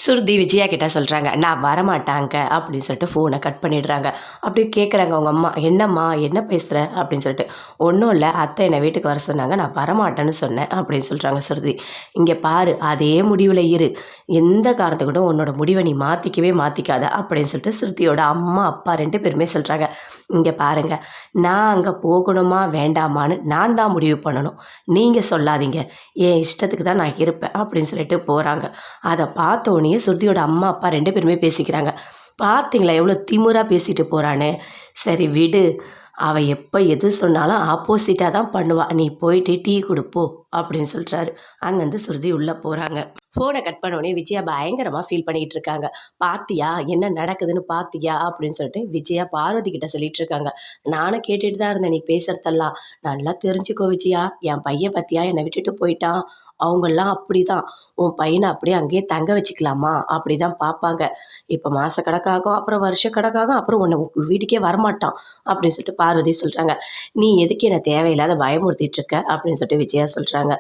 சுருதி விஜயா கிட்ட சொல்கிறாங்க, நான் வரமாட்டாங்க அப்படின்னு சொல்லிட்டு ஃபோனை கட் பண்ணிடுறாங்க. அப்படியே கேட்குறாங்க அவங்க அம்மா, என்னம்மா என்ன பேசுகிற அப்படின்னு சொல்லிட்டு. ஒன்றும் இல்லை, அத்தை என்னை வீட்டுக்கு வர சொன்னாங்க, நான் வரமாட்டேன்னு சொன்னேன் அப்படின்னு சொல்கிறாங்க சுருதி. இங்கே பாரு, அதே முடிவில் இரு, எந்த காரணத்துக்கூட உன்னோட முடிவை நீ மாற்றிக்கவே மாற்றிக்காத அப்படின்னு சொல்லிட்டு சுருதியோட அம்மா அப்பா 2 பேருமே சொல்கிறாங்க. இங்கே பாருங்கள், நான் அங்கே போகணுமா வேண்டாமான்னு நான் தான் முடிவு பண்ணணும், நீங்கள் சொல்லாதீங்க, என் இஷ்டத்துக்கு தான் நான் இருப்பேன் அப்படின்னு சொல்லிட்டு போகிறாங்க. அதை பார்த்தோன்னே சுருதியோட அம்மா அப்பா 2 பேருமே பேசிக்கிறாங்க. பார்த்தீங்களா எவ்வளோ திமிரா பேசிட்டு போகிறான்னு. சரி விடு, அவள் எப்போ எது சொன்னாலும் ஆப்போசிட்டாக தான் பண்ணுவா, நீ போயிட்டு டீ கொடுப்போ அப்படின்னு சொல்கிறாரு. அங்கேருந்து சுருதி உள்ளே போகிறாங்க. ஃபோனை கட் பண்ணோடனே விஜயா பயங்கரமாக ஃபீல் பண்ணிகிட்டு இருக்காங்க. பார்த்தியா என்ன நடக்குதுன்னு பார்த்தியா அப்படின்னு சொல்லிட்டு விஜயா பார்வதி கிட்ட சொல்லிட்டு இருக்காங்க. நானும் கேட்டுட்டு தான் இருந்தேன் நீ பேசுகிறதெல்லாம். நல்லா தெரிஞ்சுக்கோ விஜயா, என் பையன் பற்றியா என்னை விட்டுட்டு போயிட்டான், அவங்கெல்லாம் அப்படி தான், உன் பையனை அப்படியே அங்கேயே தங்க வச்சுக்கலாமா அப்படி தான் பார்ப்பாங்க. இப்போ மாதக்கணக்காகும், அப்புறம் வருஷக்கணக்காகும், அப்புறம் உன்னை வீட்டுக்கே வரமாட்டான் அப்படின்னு சொல்லிட்டு பார்வதி சொல்கிறாங்க. நீ எதுக்கு என்னை தேவையில்லாத பயமுறுத்திட்டு இருக்க அப்படின்னு சொல்லிட்டு விஜயா சொல்கிறாங்க.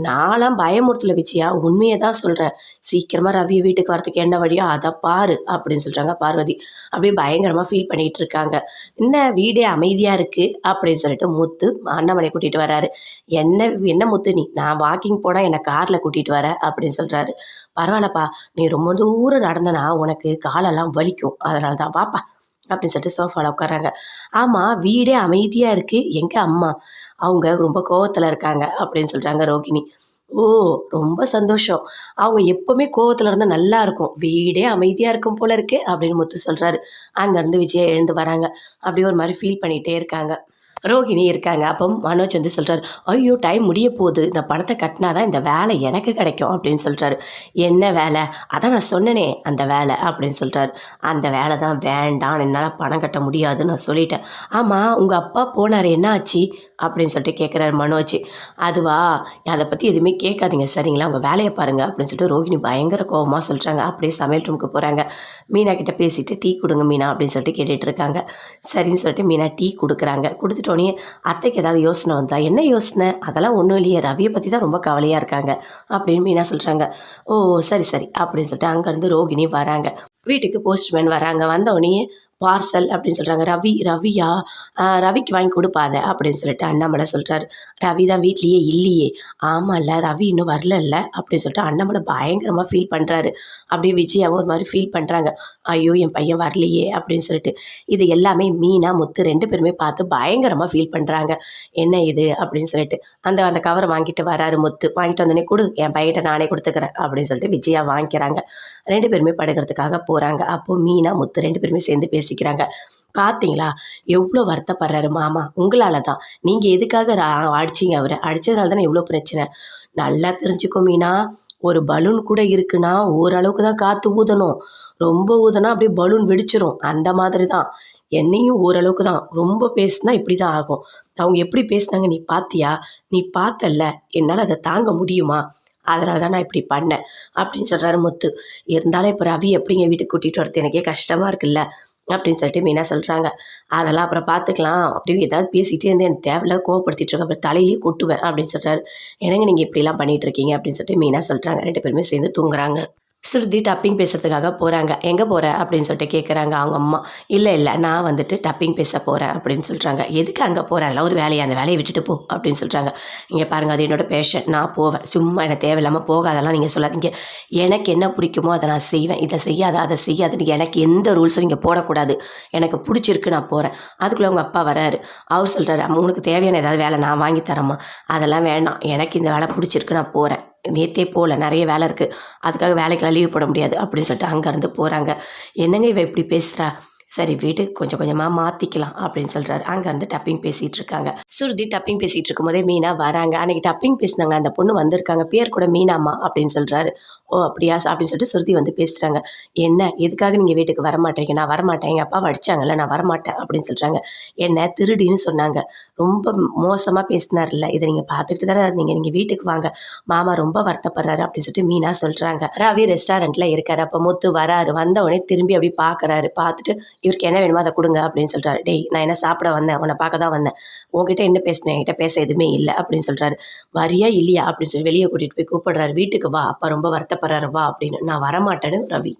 நான்லாம் பயமுறுத்தல விஜயா, உண்மையை தான் சொல்கிறேன், சீக்கிரமாக ரவி வீட்டுக்கு வரத்துக்கு என்ன வழியோ அதை பாரு அப்படின்னு சொல்கிறாங்க பார்வதி. அப்படியே பயங்கரமாக ஃபீல் பண்ணிகிட்டு இருக்காங்க. என்ன வீடே அமைதியாக இருக்குது அப்படின்னு சொல்லிட்டு முத்து அண்ணாமலை கூட்டிகிட்டு வராரு. என்ன என்ன முத்து நீ, நான் வாக்கிங் போனால் என்னை காரில் கூட்டிகிட்டு வர அப்படின்னு சொல்கிறாரு. பரவாயில்லப்பா, நீ ரொம்ப தூரம் நடந்தனா உனக்கு காலெல்லாம் வலிக்கும், அதனால தான் வாப்பா அப்படின்னு சொல்லிட்டு சோஃபாவில் உட்காராங்க. ஆமாம், வீடே அமைதியாக இருக்குது, எங்கே அம்மா, அவங்க ரொம்ப கோவத்தில் இருக்காங்க அப்படின்னு சொல்கிறாங்க ரோகிணி. ஓ, ரொம்ப சந்தோஷம், அவங்க எப்போவுமே கோவத்தில் இருந்தால் நல்லா இருக்கும், வீடே அமைதியாக இருக்கும் போல இருக்கே அப்படின்னு முத்து சொல்கிறாரு. அங்கேருந்து விஜயா எழுந்து வராங்க. அப்படியே ஒரு மாதிரி ஃபீல் பண்ணிகிட்டே இருக்காங்க. ரோகிணி இருக்காங்க. அப்போ மனோஜ் வந்து சொல்கிறாரு, ஐயோ டைம் முடிய போகுது, இந்த பணத்தை கட்டினா தான் இந்த வேலை எனக்கு கிடைக்கும் அப்படின்னு சொல்கிறாரு. என்ன வேலை, அதான் நான் சொன்னனே அந்த வேலை அப்படின்னு சொல்கிறாரு. அந்த வேலை தான் வேண்டாம், என்னால் பணம் கட்ட முடியாதுன்னு நான் சொல்லிட்டேன். ஆமாம், உங்கள் அப்பா போனார், என்ன ஆச்சு அப்படின்னு சொல்லிட்டு கேட்குறாரு மனோஜ். அதுவா, அதை பற்றி எதுவுமே கேட்காதீங்க சரிங்களா, உங்கள் வேலையை பாருங்கள் அப்படின்னு சொல்லிட்டு ரோகிணி பயங்கர கோபமாக சொல்கிறாங்க. அப்படியே சமையல் ரூமுக்கு போகிறாங்க. மீனா கிட்ட பேசிவிட்டு டீ கொடுங்க மீனா அப்படின்னு சொல்லிட்டு கேட்டுட்டு இருக்காங்க. சரின்னு சொல்லிட்டு மீனா டீ கொடுக்குறாங்க. கொடுத்துட்டோன்னே அத்தைக்கு ஏதாவது யோசனை வந்தா, என்ன யோசனை, அதெல்லாம் ஒன்றும் இல்லையே, ரவியை பற்றி தான் ரொம்ப கவலையாக இருக்காங்க அப்படின்னு மீனா சொல்கிறாங்க. ஓ சரி சரி அப்படின்னு சொல்லிட்டு அங்கேருந்து ரோகிணி வராங்க. வீட்டுக்கு போஸ்ட்மேன் வராங்க. வந்தோடனே பார்சல் அப்படின்னு சொல்கிறாங்க. ரவியா, ரவிக்கு வாங்கி கொடுப்பாத அப்படின்னு சொல்லிட்டு அண்ணாமலை சொல்கிறாரு. ரவி தான் வீட்லேயே இல்லையே. ஆமாம்ல, ரவி இன்னும் வரல அப்படின்னு சொல்லிட்டு அண்ணாமலை பயங்கரமாக ஃபீல் பண்ணுறாரு. அப்படியே விஜயாவும் ஒரு மாதிரி ஃபீல் பண்ணுறாங்க. ஐயோ என் பையன் வரலையே அப்படின்னு சொல்லிட்டு. இது எல்லாமே மீனா முத்து 2 பேருமே பார்த்து பயங்கரமாக ஃபீல் பண்ணுறாங்க. என்ன இது அப்படின்னு சொல்லிட்டு அந்த அந்த கவரை வாங்கிட்டு வராரு முத்து. வாங்கிட்டு வந்தோடனே கொடு, என் பையன்கிட்ட நானே கொடுத்துக்கிறேன் அப்படின்னு சொல்லிட்டு விஜயா வாங்கிக்கிறாங்க. 2 பேருமே படுக்கிறதுக்காக போகிறாங்க. அப்போது மீனா முத்து 2 பேருமே சேர்ந்து பேசிக்கிறாங்க. பார்த்தீங்களா எவ்வளோ வருத்தப்படுறாரு மாமா, உங்களால் தான், நீங்கள் எதுக்காக அடிச்சிங்க, அவரை அடித்ததுனால தானே எவ்வளோ பிரச்சனை. நல்லா தெரிஞ்சுக்கோ மீனா, ஒரு பலூன் கூட இருக்குன்னா ஓரளவுக்கு தான் காற்று ஊதணும், ரொம்ப ஊதனா அப்படியே பலூன் வெடிச்சிரும், அந்த மாதிரி தான் என்னையும் ஓரளவுக்கு தான், ரொம்ப பேசுனா இப்படி தான் ஆகும். அவங்க எப்படி பேசுனாங்க நீ பார்த்தியா, நீ பார்த்தல்ல, என்னால் அதை தாங்க முடியுமா, அதனால தான் நான் இப்படி பண்ணேன் அப்படின்னு சொல்கிறாரு முத்து. இருந்தாலும் இப்போ ரவி எப்படிங்க வீட்டுக்கு கூட்டிகிட்டு வரது, எனக்கே கஷ்டமாக இருக்குல்ல அப்படின்னு சொல்லிட்டு மீனா சொல்கிறாங்க. அதெல்லாம் அப்புறம் பார்த்துக்கலாம், அப்படியே ஏதாவது பேசிகிட்டே இருந்து எனக்கு தேவையில்ல கோவப்படுத்திட்டு இருக்க, அப்புறம் தலையிலேயே கொட்டுவேன் அப்படின்னு சொல்கிறாரு. என்னங்க நீங்கள் இப்படிலாம் பண்ணிகிட்டு இருக்கீங்க அப்படின்னு சொல்லிட்டு மீனா சொல்கிறாங்க. 2 பேருமே சேர்ந்து தூங்குறாங்க. சுருதி டப்பிங் பேசுகிறதுக்காக போகிறாங்க. எங்கே போகிற அப்படின்னு சொல்லிட்டு கேட்குறாங்க அவங்க அம்மா. இல்லை நான் வந்துட்டு டப்பிங் பேச போகிறேன் அப்படின்னு சொல்கிறாங்க. எதுக்கு அங்கே போகிறேன், அதெல்லாம் ஒரு வேலையை, அந்த வேலையை விட்டுட்டு போ அப்படின்னு சொல்கிறாங்க. இங்கே பாருங்கள், அது என்னோடய பேஷன், நான் போவேன், சும்மா எனக்கு தேவையில்லாமல் போகாதெல்லாம் நீங்கள் சொல்லாதீங்க. எனக்கு என்ன பிடிக்குமோ அதை நான் செய்வேன், இதை செய்யாத அதை செய்யாதுன்னு எனக்கு எந்த ரூல்ஸும் நீங்கள் போடக்கூடாது, எனக்கு பிடிச்சிருக்கு நான் போகிறேன். அதுக்குள்ளே அவங்க அப்பா வராரு. அவர் சொல்கிறாரு, உனக்கு தேவையான ஏதாவது வேலை நான் வாங்கி தரேம்மா, அதெல்லாம் வேண்டாம், எனக்கு இந்த வேலை பிடிச்சிருக்கு, நான் போகிறேன், நேற்றே போகல, நிறைய வேலை இருக்குது, அதுக்காக வேலைக்கெல்லாம் லீவ் போட முடியாது அப்படின்னு சொல்லிட்டு அங்கேருந்து போகிறாங்க. என்னங்க இவ இப்படி பேசுகிறா, சரி வீடு கொஞ்சம் கொஞ்சமாக மாற்றிக்கலாம் அப்படின்னு சொல்கிறாரு. அங்கேருந்து டப்பிங் பேசிகிட்டு இருக்காங்க. சுருதி டப்பிங் பேசிகிட்டு இருக்கும்போதே மீனா வராங்க. அன்றைக்கி டப்பிங் பேசினாங்க, அந்த பொண்ணு வந்திருக்காங்க, பேர் கூட மீனாம்மா அப்படின்னு சொல்கிறாரு. ஓ அப்படியா அப்படின்னு சொல்லிட்டு சுருதி வந்து பேசுகிறாங்க. என்ன எதுக்காக நீங்கள் வீட்டுக்கு வரமாட்டீங்க, நான் வரமாட்டேன், எங்கள் அப்பாவை அடித்தாங்கல்ல, நான் வரமாட்டேன் அப்படின்னு சொல்கிறாங்க. என்ன திருடின்னு சொன்னாங்க, ரொம்ப மோசமாக பேசினார்ல, இதை நீங்கள் பார்த்துக்கிட்டு தானே நீங்கள் வீட்டுக்கு வாங்க, மாமா ரொம்ப வருத்தப்படுறாரு அப்படின்னு சொல்லிட்டு மீனா சொல்கிறாங்க. ரவி ரெஸ்டாரண்ட்டில் இருக்கார். அப்போ முத்து வராரு. வந்தவுடனே திரும்பி அப்படி பார்க்குறாரு. பார்த்துட்டு இவருக்கு என்ன வேணுமோ அதை கொடுங்க அப்படின்னு சொல்கிறாரு. டேய் நான் என்ன சாப்பிட வந்தேன், உன்னை பார்க்க தான் வந்தேன், உன்கிட்ட என்ன பேசினேன், என்கிட்ட பேச எதுவுமே இல்லை அப்படின்னு சொல்கிறாரு. வரியா இல்லையா அப்படின்னு சொல்லி வெளியே கூட்டிகிட்டு போய் கூப்பிடுறாரு. வீட்டுக்கு வா, அப்பா ரொம்ப வருத்தப்படுறாரு வா அப்படின்னு. நான் வரமாட்டேன்னு ரவி.